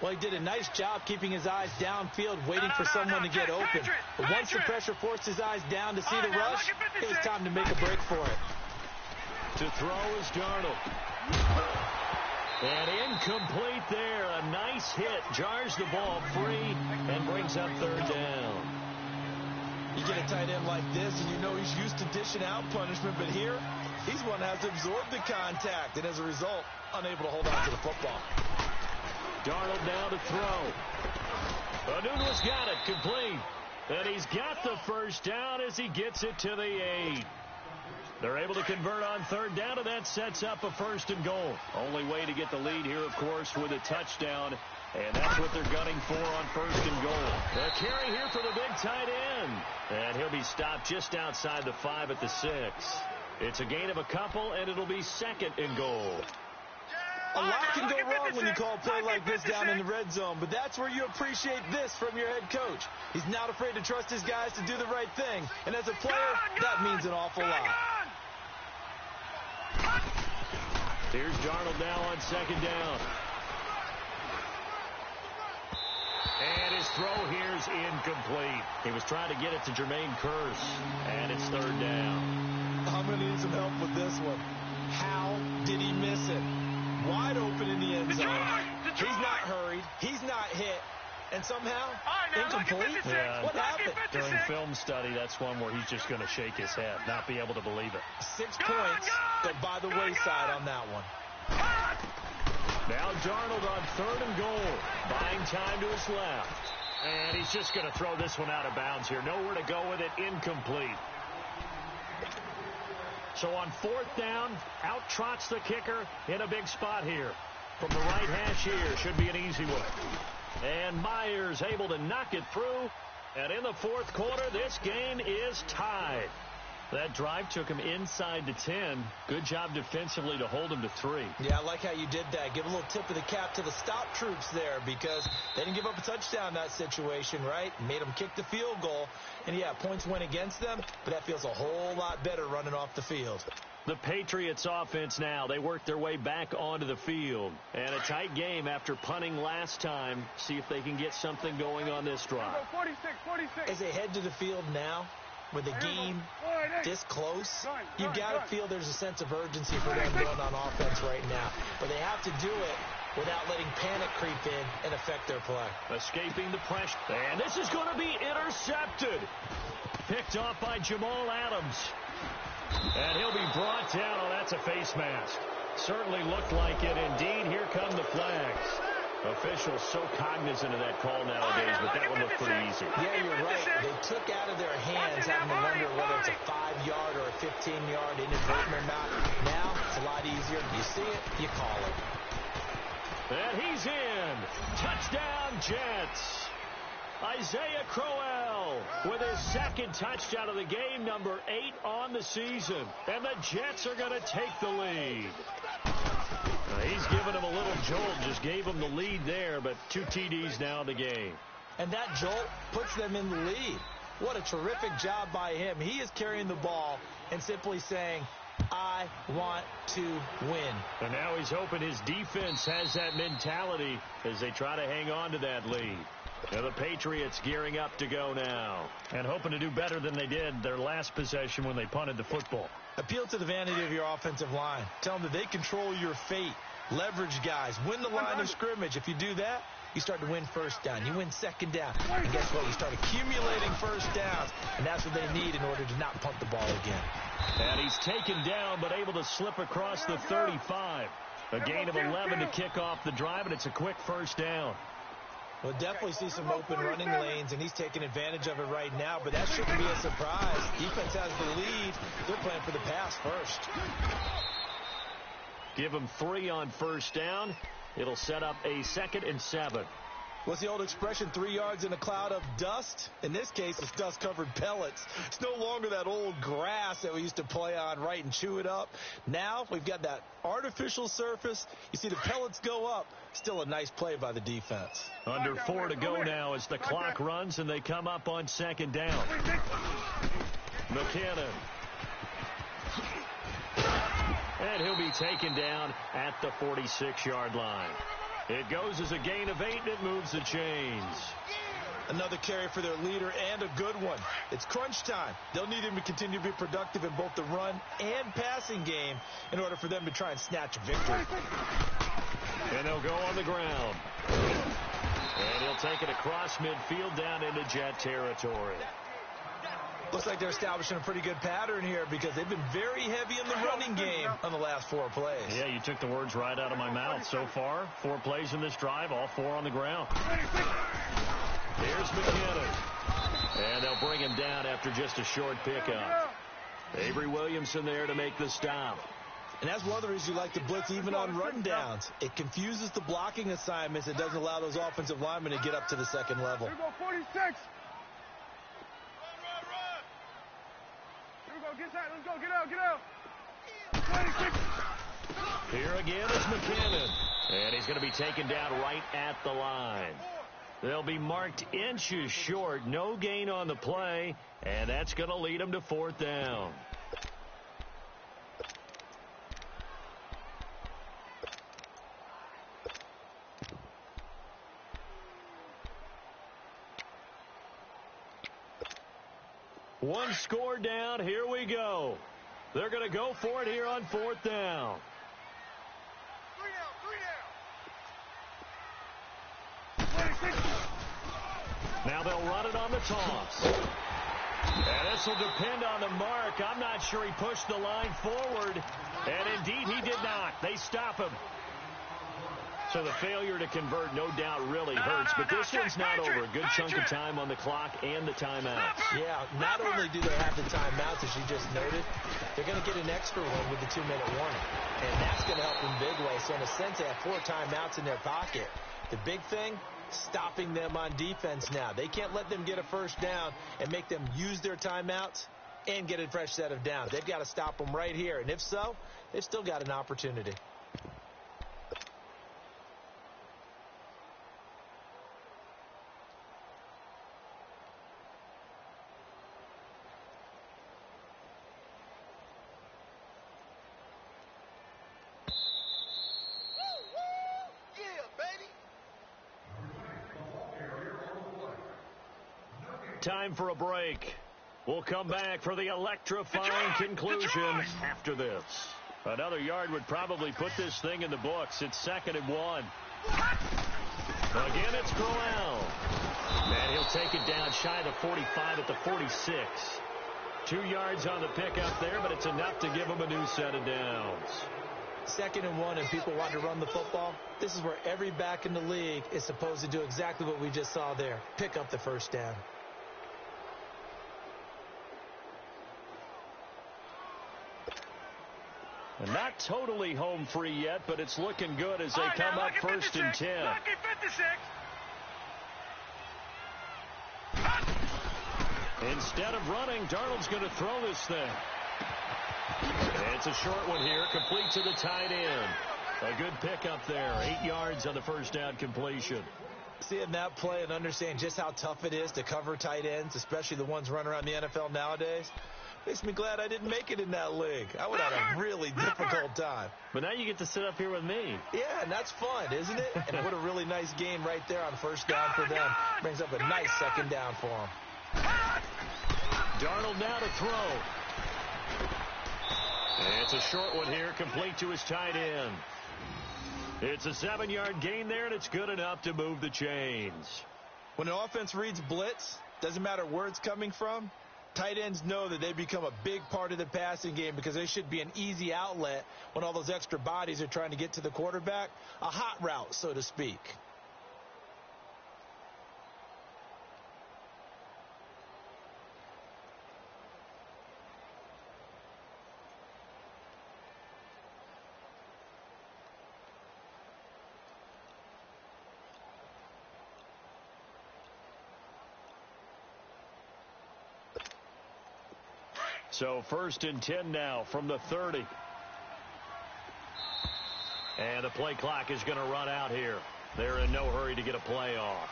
Well, he did a nice job keeping his eyes downfield, waiting for someone to get open. But once the pressure forced his eyes down to see the rush, it was time to make a break for it. To throw is Darnold. And incomplete there. A nice hit. Jars the ball free and brings up 3rd down. You get a tight end like this, and you know he's used to dishing out punishment, but here, he's one that has to absorb the contact, and as a result, unable to hold on to the football. Darnold now to throw. Enunwa's got it, complete. And he's got the 1st down as he gets it to the 8. They're able to convert on 3rd down, and that sets up a 1st and goal. Only way to get the lead here, of course, with a touchdown. And that's what they're gunning for on 1st and goal. The carry here for the big tight end. And he'll be stopped just outside the 5 at the 6. It's a gain of a couple, and it'll be 2nd and goal. A lot can go wrong when you call a play like this down in the red zone, but that's where you appreciate this from your head coach. He's not afraid to trust his guys to do the right thing, and as a player, that means an awful lot. Here's Darnold now on 2nd down. And his throw here's incomplete. He was trying to get it to Jermaine Kearse, and it's 3rd down. I'm going to need some help with this one. How did he miss it? Wide open in the end zone. He's not hurried. He's not hit. And somehow, incomplete. Yeah, what happened? During film study, that's one where he's just going to shake his head, not be able to believe it. 6 points go by the wayside on that one. Now Darnold on 3rd and goal. Buying time to his left. And he's just going to throw this one out of bounds here. Nowhere to go with it. Incomplete. So on 4th down, out trots the kicker in a big spot here. From the right hash here, should be an easy one. And Myers able to knock it through. And in the 4th quarter, this game is tied. That drive took him inside the 10. Good job defensively to hold him to 3. Yeah, I like how you did that. Give a little tip of the cap to the stop troops there because they didn't give up a touchdown in that situation, right? Made them kick the field goal. And, yeah, points went against them, but that feels a whole lot better running off the field. The Patriots offense now, they work their way back onto the field. And a tight game after punting last time. See if they can get something going on this drive. 46. As they head to the field now, with the game this close, you got to feel there's a sense of urgency for them going on offense right now. But they have to do it without letting panic creep in and affect their play. Escaping the pressure. And this is going to be intercepted. Picked off by Jamal Adams. And he'll be brought down. Oh, that's a face mask. Certainly looked like it. Indeed, here come the flags. Officials so cognizant of that call nowadays, but that one looked pretty easy. Yeah, you're right. They took out of their hands having to wonder whether it's a 5-yard or a 15-yard inadvertent or not. Now, it's a lot easier. You see it, you call it. And he's in. Touchdown, Jets. Isaiah Crowell with his second touchdown of the game, number 8 on the season. And the Jets are going to take the lead. He's given him a little jolt, just gave him the lead there, but 2 TDs now in the game. And that jolt puts them in the lead. What a terrific job by him. He is carrying the ball and simply saying, I want to win. And now he's hoping his defense has that mentality as they try to hang on to that lead. Now the Patriots gearing up to go now and hoping to do better than they did their last possession when they punted the football. Appeal to the vanity of your offensive line. Tell them that they control your fate. Leverage guys. Win the line of scrimmage. If you do that, you start to win first down. You win second down. And guess what? You start accumulating first downs. And that's what they need in order to not punt the ball again. And he's taken down but able to slip across the 35. A gain of 11 to kick off the drive, and it's a quick first down. We'll definitely see some open running lanes, and he's taking advantage of it right now, but that shouldn't be a surprise. Defense has the lead. They're playing for the pass first. Give him 3 on first down. It'll set up a 2nd and 7. What's the old expression, 3 yards in a cloud of dust? In this case, it's dust-covered pellets. It's no longer that old grass that we used to play on, right, and chew it up. Now we've got that artificial surface. You see the pellets go up. Still a nice play by the defense. Under 4 to go now as the clock runs, and they come up on 2nd down. McKinnon. And he'll be taken down at the 46-yard line. It goes as a gain of 8, and it moves the chains. Another carry for their leader, and a good one. It's crunch time. They'll need him to continue to be productive in both the run and passing game in order for them to try and snatch a victory. And they'll go on the ground. And he'll take it across midfield down into Jet territory. Looks like they're establishing a pretty good pattern here because they've been very heavy in the running game on the last 4 plays. Yeah, you took the words right out of my mouth. So far, 4 plays in this drive, all 4 on the ground. Here's McKinnon. And they'll bring him down after just a short pickup. Avery Williamson there to make the stop. And that's one of the reasons you like to blitz even on run downs. It confuses the blocking assignments. It doesn't allow those offensive linemen to get up to the second level. Here we go, 46. Get inside. Let's go. Get out. 26. Here again is McKinnon. And he's going to be taken down right at the line. They'll be marked inches short. No gain on the play. And that's going to lead them to 4th down. One score down. Here we go. They're going to go for it here on 4th down. 3 down. Now they'll run it on the toss. And this will depend on the mark. I'm not sure he pushed the line forward. And indeed he did not. They stop him. So the failure to convert, no doubt, really hurts. But this one's not over. A good chunk of time on the clock and the timeouts. Yeah, not only do they have the timeouts, as you just noted, they're going to get an extra one with the 2-minute warning. And that's going to help in big way. So in a sense, they have 4 timeouts in their pocket. The big thing, stopping them on defense now. They can't let them get a first down and make them use their timeouts and get a fresh set of downs. They've got to stop them right here. And if so, they've still got an opportunity. Time for a break. We'll come back for the electrifying conclusion after this. Another yard would probably put this thing in the books. It's 2nd and 1. Again, it's Crowell. And he'll take it down shy of the 45 at the 46. 2 yards on the pickup there, but it's enough to give him a new set of downs. 2nd and 1 and people want to run the football, this is where every back in the league is supposed to do exactly what we just saw there. Pick up the first down. And not totally home free yet, but it's looking good as they come up 1st and 10. Lucky 56. Instead of running, Darnold's going to throw this thing. It's a short one here, complete to the tight end. A good pickup there, 8 yards on the first down completion. Seeing that play and understand just how tough it is to cover tight ends, especially the ones running around the NFL nowadays, makes me glad I didn't make it in that league. I would have had a really difficult time. But now you get to sit up here with me. Yeah, and that's fun, isn't it? And what a really nice game right there on first down for them. Brings up a nice 2nd down for them. Darnold now to throw. It's a short one here, complete to his tight end. It's a 7-yard gain there, and it's good enough to move the chains. When an offense reads blitz, doesn't matter where it's coming from, tight ends know that they become a big part of the passing game because they should be an easy outlet when all those extra bodies are trying to get to the quarterback. A hot route, so to speak. So 1st and 10 now from the 30. And the play clock is going to run out here. They're in no hurry to get a play off.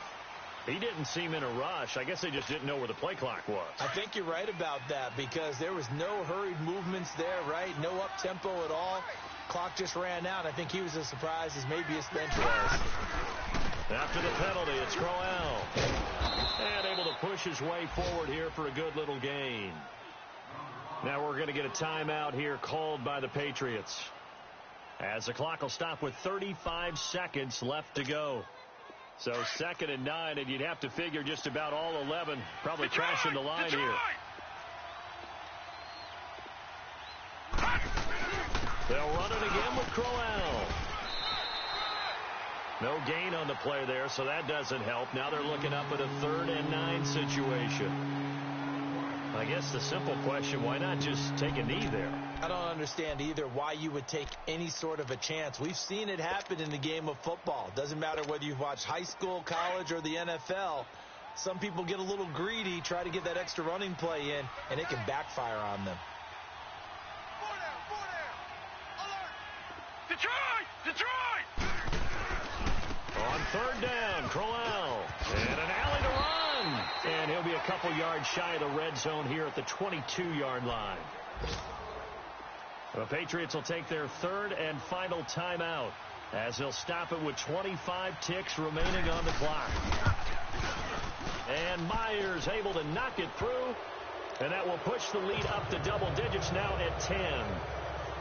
He didn't seem in a rush. I guess they just didn't know where the play clock was. I think you're right about that because there was no hurried movements there, right? No up-tempo at all. Clock just ran out. I think he was as surprised as maybe his bench was. After the penalty, it's Crowell. And able to push his way forward here for a good little gain. Now we're going to get a timeout here called by the Patriots. As the clock will stop with 35 seconds left to go. So 2nd and 9, and you'd have to figure just about all 11 probably crashing the line here. They'll run it again with Crowell. No gain on the play there, so that doesn't help. Now they're looking up at a 3rd and 9 situation. I guess the simple question, why not just take a knee there? I don't understand either why you would take any sort of a chance. We've seen it happen in the game of football. Doesn't matter whether you've watched high school, college, or the NFL. Some people get a little greedy, try to get that extra running play in, and it can backfire on them. Detroit! Detroit! On 3rd down, Crowell. And an alley to run. And he'll be a couple yards shy of the red zone here at the 22-yard line. The Patriots will take their 3rd and final timeout as they'll stop it with 25 ticks remaining on the clock. And Myers able to knock it through. And that will push the lead up to double digits now at 10.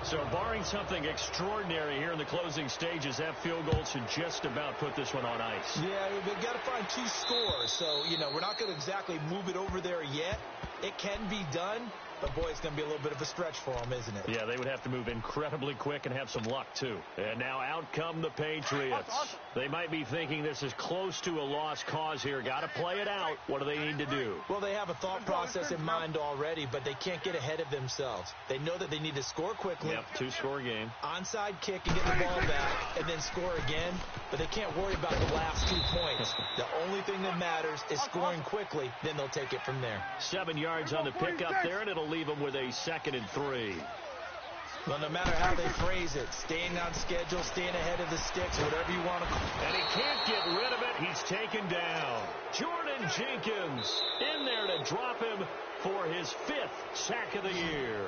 So barring something extraordinary here in the closing stages, that field goal should just about put this one on ice. Yeah, we've got to find 2 scores. So, we're not going to exactly move it over there yet. It can be done, but, boy, it's going to be a little bit of a stretch for them, isn't it? Yeah, they would have to move incredibly quick and have some luck, too. And now out come the Patriots. They might be thinking this is close to a lost cause here. Got to play it out. What do they need to do? Well, they have a thought process in mind already, but they can't get ahead of themselves. They know that they need to score quickly. Yep, 2-score game. Onside kick and get the ball back and then score again, but they can't worry about the last 2 points. The only thing that matters is scoring quickly, then they'll take it from there. 7 yards on the pickup there, and it'll leave them with a 2nd and 3. Well, no matter how they phrase it, staying on schedule, staying ahead of the sticks, whatever you want to call it. And he can't get rid of it. He's taken down. Jordan Jenkins in there to drop him for his 5th sack of the year.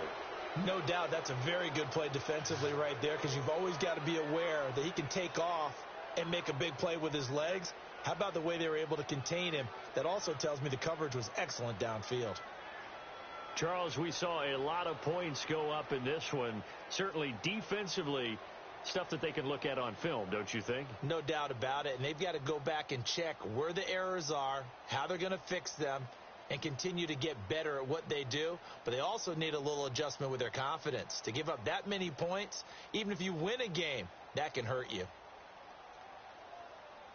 No doubt that's a very good play defensively right there because you've always got to be aware that he can take off and make a big play with his legs. How about the way they were able to contain him? That also tells me the coverage was excellent downfield. Charles, we saw a lot of points go up in this one. Certainly defensively, stuff that they can look at on film, don't you think? No doubt about it. And they've got to go back and check where the errors are, how they're going to fix them. and continue to get better at what they do, but they also need a little adjustment with their confidence. To give up that many points, even if you win a game, that can hurt you.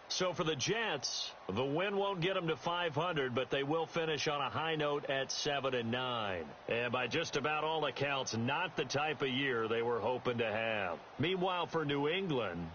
So for the Jets, the win won't get them to 500, but they will finish on a high note at 7-9. And by just about all accounts, not the type of year they were hoping to have. Meanwhile, for New England,